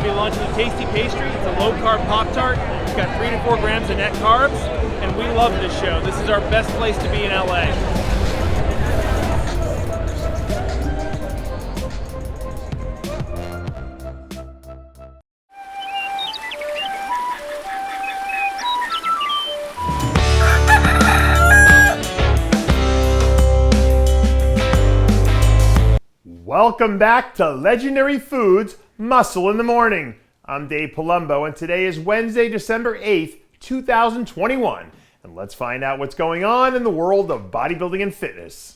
to be launching a tasty pastry. It's a low-carb Pop-Tart. It's got 3 to 4 grams of net carbs, and we love this show. This is our best place to be in LA. Welcome back to Legendary Foods Muscle in the Morning. I'm Dave Palumbo, and today is Wednesday, December 8th, 2021. And let's find out what's going on in the world of bodybuilding and fitness.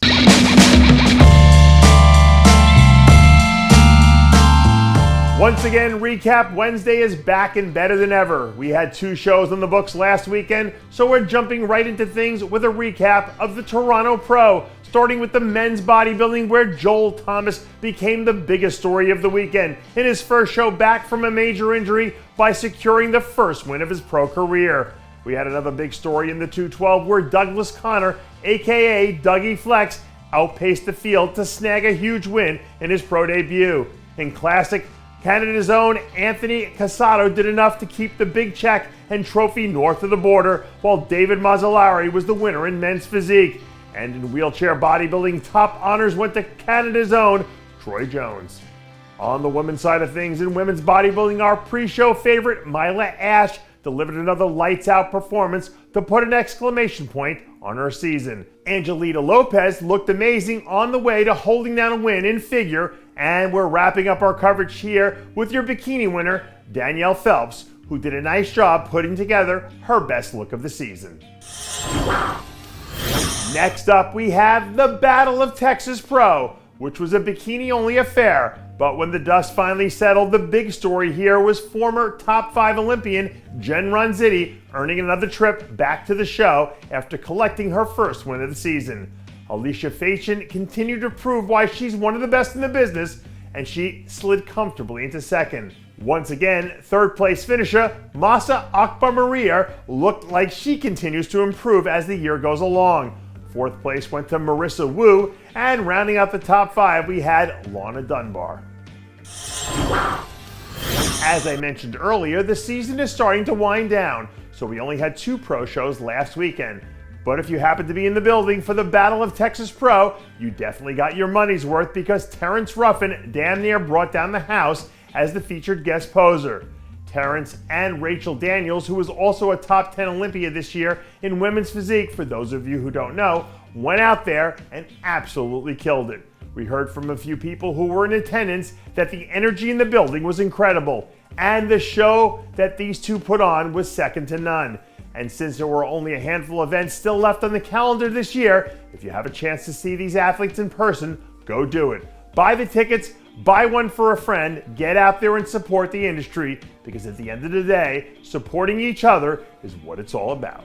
Once again, Recap Wednesday is back and better than ever. We had 2 shows on the books last weekend, so we're jumping right into things with a recap of the Toronto Pro, starting with the men's bodybuilding, where Joel Thomas became the biggest story of the weekend in his first show back from a major injury by securing the first win of his pro career. We had another big story in the 212 where Douglas Connor, aka Dougie Flex, outpaced the field to snag a huge win in his pro debut. In classic, Canada's own Anthony Casado did enough to keep the big check and trophy north of the border, while David Mazzolari was the winner in men's physique. And in wheelchair bodybuilding, top honors went to Canada's own Troy Jones. On the women's side of things, in women's bodybuilding, our pre-show favorite Mila Ash delivered another lights-out performance to put an exclamation point on her season. Angelita Lopez looked amazing on the way to holding down a win in figure, and we're wrapping up our coverage here with your bikini winner, Danielle Phelps, who did a nice job putting together her best look of the season. Next up, we have the Battle of Texas Pro, which was a bikini-only affair. But when the dust finally settled, the big story here was former top 5 Olympian Jen Ronzitti earning another trip back to the show after collecting her first win of the season. Alicia Fachin continued to prove why she's one of the best in the business, and she slid comfortably into second. Once again, third place finisher Masa Akbar Maria looked like she continues to improve as the year goes along. Fourth place went to Marissa Wu, and rounding out the top 5, we had Lorna Dunbar. As I mentioned earlier, the season is starting to wind down, so we only had 2 pro shows last weekend. But if you happened to be in the building for the Battle of Texas Pro, you definitely got your money's worth, because Terrence Ruffin damn near brought down the house as the featured guest poser. Terrence and Rachel Daniels, who was also a top 10 Olympia this year in women's physique, for those of you who don't know, went out there and absolutely killed it. We heard from a few people who were in attendance that the energy in the building was incredible, and the show that these two put on was second to none. And since there were only a handful of events still left on the calendar this year, if you have a chance to see these athletes in person, go do it. Buy the tickets, buy one for a friend, get out there and support the industry, because at the end of the day, supporting each other is what it's all about.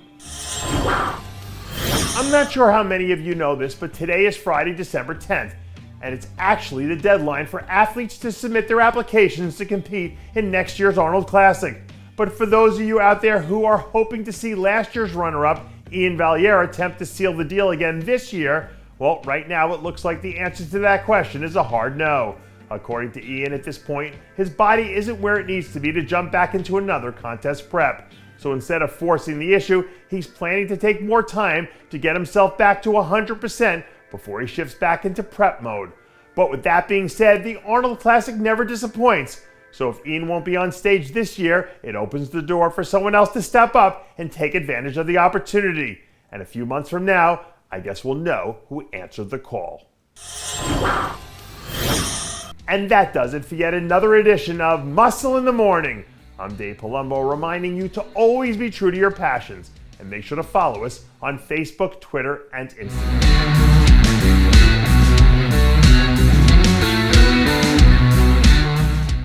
I'm not sure how many of you know this, but today is Friday, December 10th, and it's actually the deadline for athletes to submit their applications to compete in next year's Arnold Classic. But for those of you out there who are hoping to see last year's runner-up, Iain Valliere, attempt to seal the deal again this year, well, right now it looks like the answer to that question is a hard no. According to Iain, at this point, his body isn't where it needs to be to jump back into another contest prep. So instead of forcing the issue, he's planning to take more time to get himself back to 100% before he shifts back into prep mode. But with that being said, the Arnold Classic never disappoints. So if Iain won't be on stage this year, it opens the door for someone else to step up and take advantage of the opportunity. And a few months from now, I guess we'll know who answered the call. And that does it for yet another edition of Muscle in the Morning. I'm Dave Palumbo, reminding you to always be true to your passions, and make sure to follow us on Facebook, Twitter, and Instagram.